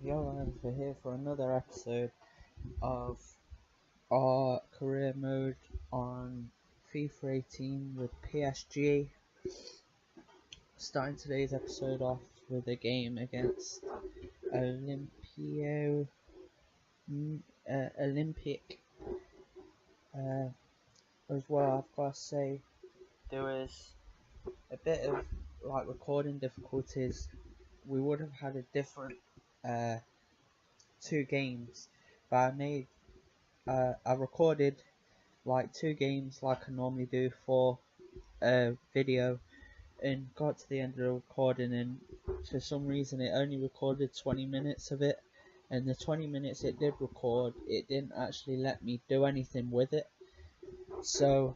Yo, we're here for another episode of our career mode on FIFA 18 with PSG. Starting today's episode off with a game against Olympic. As well, I've got to say there was a bit of recording difficulties. We would have had a different two games, but I recorded two games like I normally do for a video, and got to the end of the recording, and for some reason it only recorded 20 minutes of it, and the 20 minutes it did record, it didn't actually let me do anything with it. So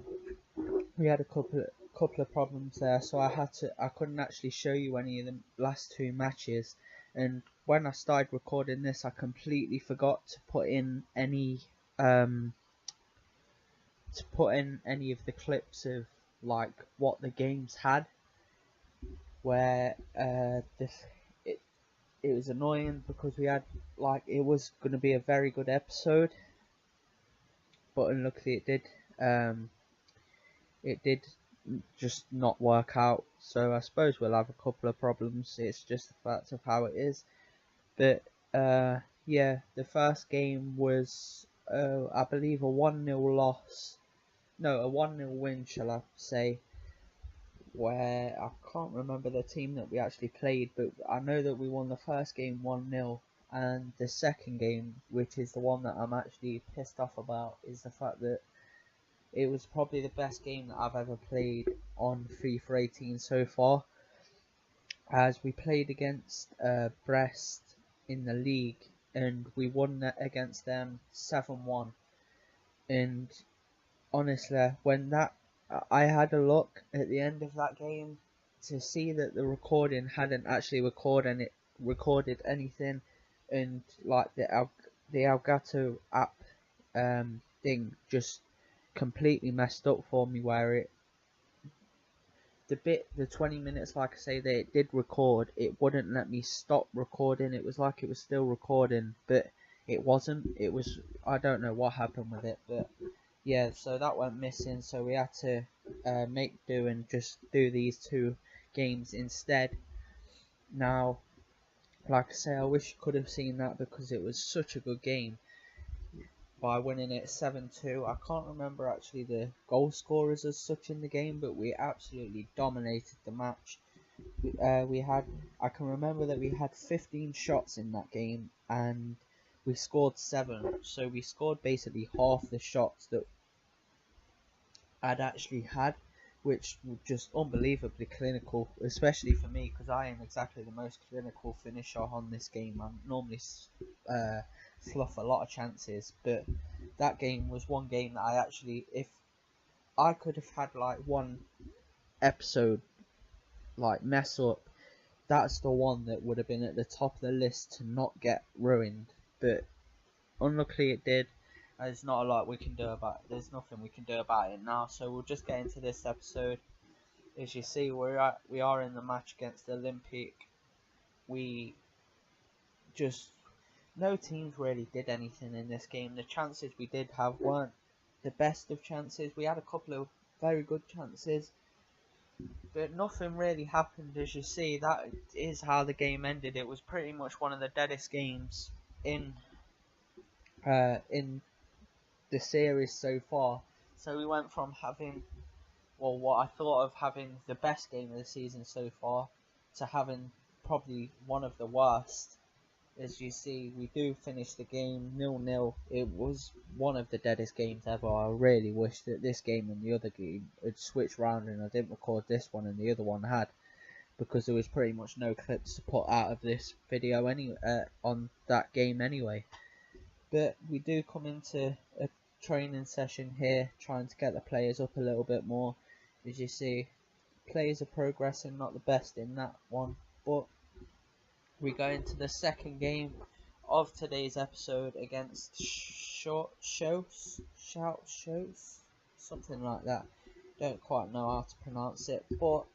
we had a couple of problems there, so I couldn't actually show you any of the last two matches. And when I started recording this, I completely forgot to put in any of the clips of what the games had, where it was annoying because we had it was going to be a very good episode, but unluckily it did just not work out. So I suppose we'll have a couple of problems. It's just the fact of how it is. But yeah, the first game was I believe a 1-0 loss. No, a 1-0 win, shall I say, where I can't remember the team that we actually played, but I know that we won the first game 1-0, and the second game, which is the one that I'm actually pissed off about, is the fact that it was probably the best game that I've ever played on FIFA 18 so far, as we played against Brest in the league, and we won against them 7-1. And honestly, I had a look at the end of that game to see that the recording hadn't actually recorded anything, and the Elgato app thing just completely messed up for me, where the 20 minutes, like I say, that it did record, it wouldn't let me stop recording. It was like it was still recording, but it wasn't. I don't know what happened with it, but yeah, so that went missing, so we had to make do and just do these two games instead. Now, like I say, I wish you could have seen that, because it was such a good game by winning it 7-2. I can't remember actually the goal scorers as such in the game, but we absolutely dominated the match. I can remember that we had 15 shots in that game, and we scored 7, so we scored basically half the shots that I'd actually had, which was just unbelievably clinical, especially for me, because I am exactly the most clinical finisher on this game. I normally fluff a lot of chances, but that game was one game that I actually, if I could have had one episode mess up, that's the one that would have been at the top of the list to not get ruined. But unluckily it did. There's not a lot we can do about it. There's nothing we can do about it now, so we'll just get into this episode. As you see, we are in the match against the Olympic. No teams really did anything in this game. The chances we did have weren't the best of chances. We had a couple of very good chances, but nothing really happened. As you see, that is how the game ended. It was pretty much one of the deadest games in the series so far. So we went from having, what I thought of having the best game of the season so far, to having probably one of the worst. As you see, we do finish the game 0-0. It was one of the deadest games ever. I really wish that this game and the other game had switched round, and I didn't record this one and the other one had, because there was pretty much no clips to put out of this video on that game anyway. But we do come into a training session here, trying to get the players up a little bit more. As you see, players are progressing, not the best in that one, but we go into the second game of today's episode against Shows, something like that. Don't quite know how to pronounce it, but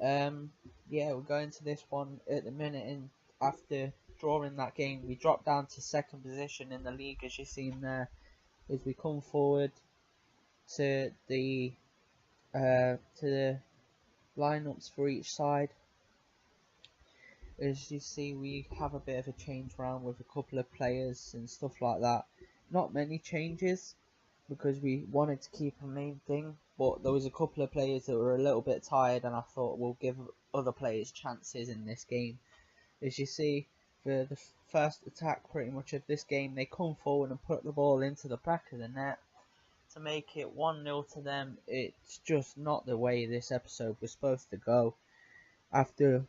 yeah, we're going to this one at the minute, and after drawing that game. We dropped down to second position in the league, as you've seen there. As we come forward to the lineups for each side, as you see, we have a bit of a change round with a couple of players and stuff like that. Not many changes, because we wanted to keep a main thing, but there was a couple of players that were a little bit tired, and I thought we'll give other players chances in this game. As you see, for the first attack pretty much of this game, they come forward and put the ball into the back of the net to make it 1-0 to them. It's just not the way this episode was supposed to go. After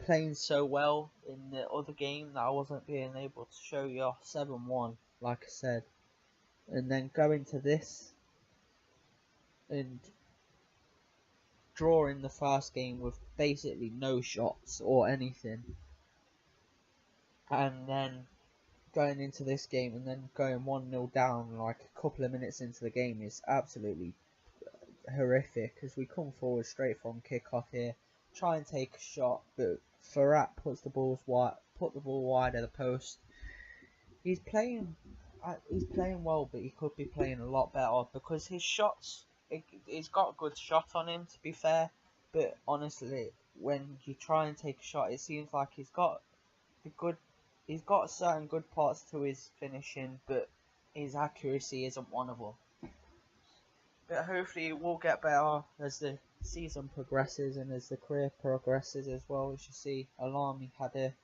playing so well in the other game that I wasn't being able to show you 7-1, like I said, and then going to this and drawing the first game with basically no shots or anything, and then going into this game and then going 1-0 down like a couple of minutes into the game is absolutely horrific, as we come forward straight from kickoff here, try and take a shot, but Farrat put the ball wide of the post. He's playing well, but he could be playing a lot better, because his shots, he's got a good shot on him, to be fair, but honestly, when you try and take a shot, it seems like he's got certain good parts to his finishing, but his accuracy isn't one of them. But hopefully it will get better as the season progresses and as the career progresses as well. As you see, Alami had a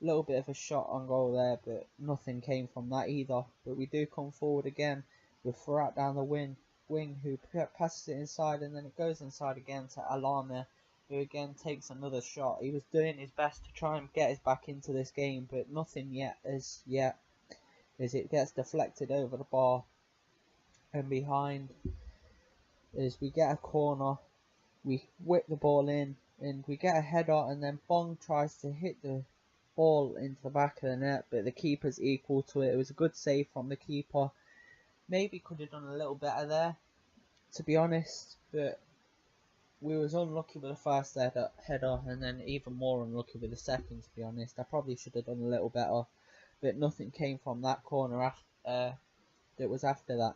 little bit of a shot on goal there, but nothing came from that either. But we do come forward again with Farrat down the wing, who passes it inside, and then it goes inside again to Alami, who again takes another shot. He was doing his best to try and get us back into this game, but nothing yet as it gets deflected over the bar and behind. As we get a corner, we whip the ball in and we get a header, and then Bong tries to hit the ball into the back of the net, but the keeper's equal to it. It was a good save from the keeper. Maybe could have done a little better there, to be honest, but we was unlucky with the first header, and then even more unlucky with the second, to be honest. I probably should have done a little better, but nothing came from that corner that was after that.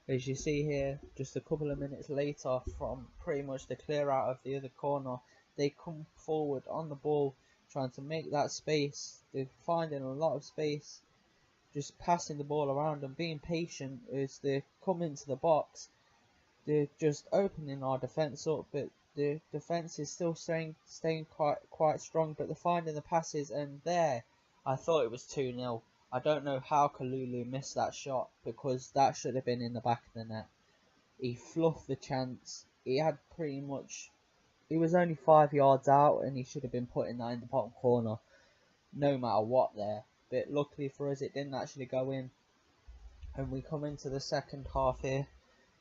As you see here, just a couple of minutes later, from pretty much the clear out of the other corner, they come forward on the ball, trying to make that space. They're finding a lot of space, just passing the ball around and being patient as they come into the box. They're just opening our defence up, but the defence is still staying quite strong, but they're finding the passes, and there, I thought it was 2-0. I don't know how Kalulu missed that shot, because that should have been in the back of the net. He fluffed the chance. He was only 5 yards out, and he should have been putting that in the bottom corner, no matter what there. But luckily for us, it didn't actually go in. And we come into the second half here,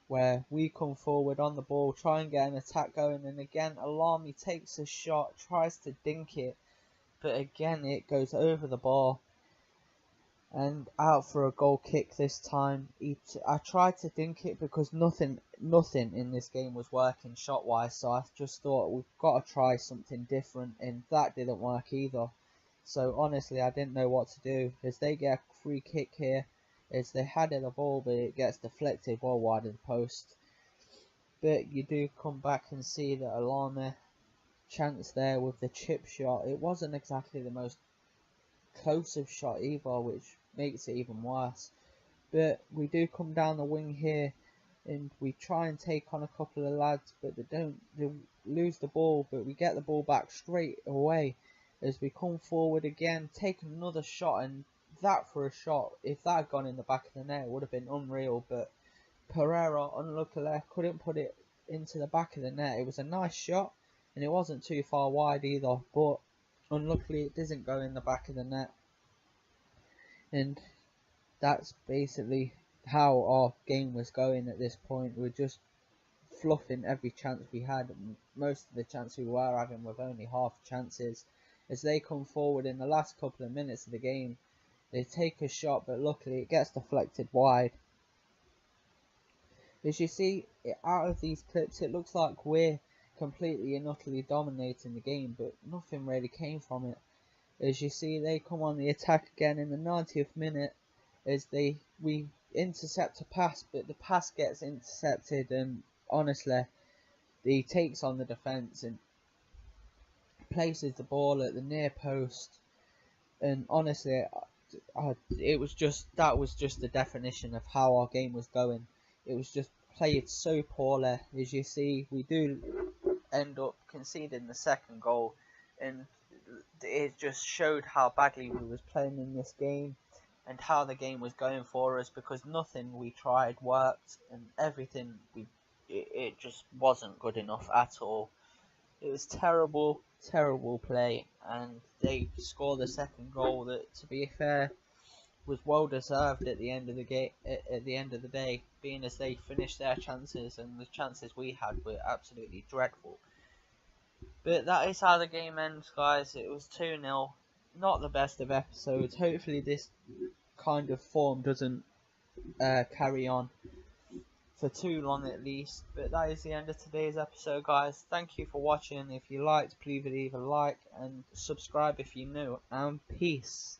where we come forward on the ball, try and get an attack going, and again, Alami takes a shot, tries to dink it, but again, it goes over the bar and out for a goal kick this time. I tried to dink it because nothing in this game was working shot wise, so I just thought we've got to try something different, and that didn't work either. So honestly, I didn't know what to do, as they get a free kick here, as they had the ball, but it gets deflected well wide of the post. But you do come back and see that Alana chance there with the chip shot. It wasn't exactly the most close-up shot either, which makes it even worse. But we do come down the wing here, and we try and take on a couple of lads, but they lose the ball, but we get the ball back straight away as we come forward again, take another shot, and that for a shot, if that had gone in the back of the net, it would have been unreal, but Pereira, unluckily, couldn't put it into the back of the net. It was a nice shot, and it wasn't too far wide either, but unluckily it doesn't go in the back of the net. And that's basically how our game was going at this point. We're just fluffing every chance we had. Most of the chances we were having were only half chances. As they come forward in the last couple of minutes of the game, they take a shot, but luckily it gets deflected wide. As you see, out of these clips, it looks like we're completely and utterly dominating the game, but nothing really came from it. As you see, they come on the attack again in the 90th minute as we intercept a pass, but the pass gets intercepted, and honestly, he takes on the defence and places the ball at the near post. And honestly, that was just the definition of how our game was going. It was just played so poorly. As you see, we do end up conceding the second goal, and it just showed how badly we was playing in this game and how the game was going for us, because nothing we tried worked, and everything it just wasn't good enough at all. It was terrible, terrible play, and they scored the second goal that, to be fair, was well deserved at the end of the game. At the end of the day, being as they finished their chances, and the chances we had were absolutely dreadful. But that is how the game ends, guys. It was 2-0. Not the best of episodes. Hopefully this kind of form doesn't carry on for too long at least. But that is the end of today's episode, guys. Thank you for watching. If you liked, please leave a like and subscribe if you're new. And peace.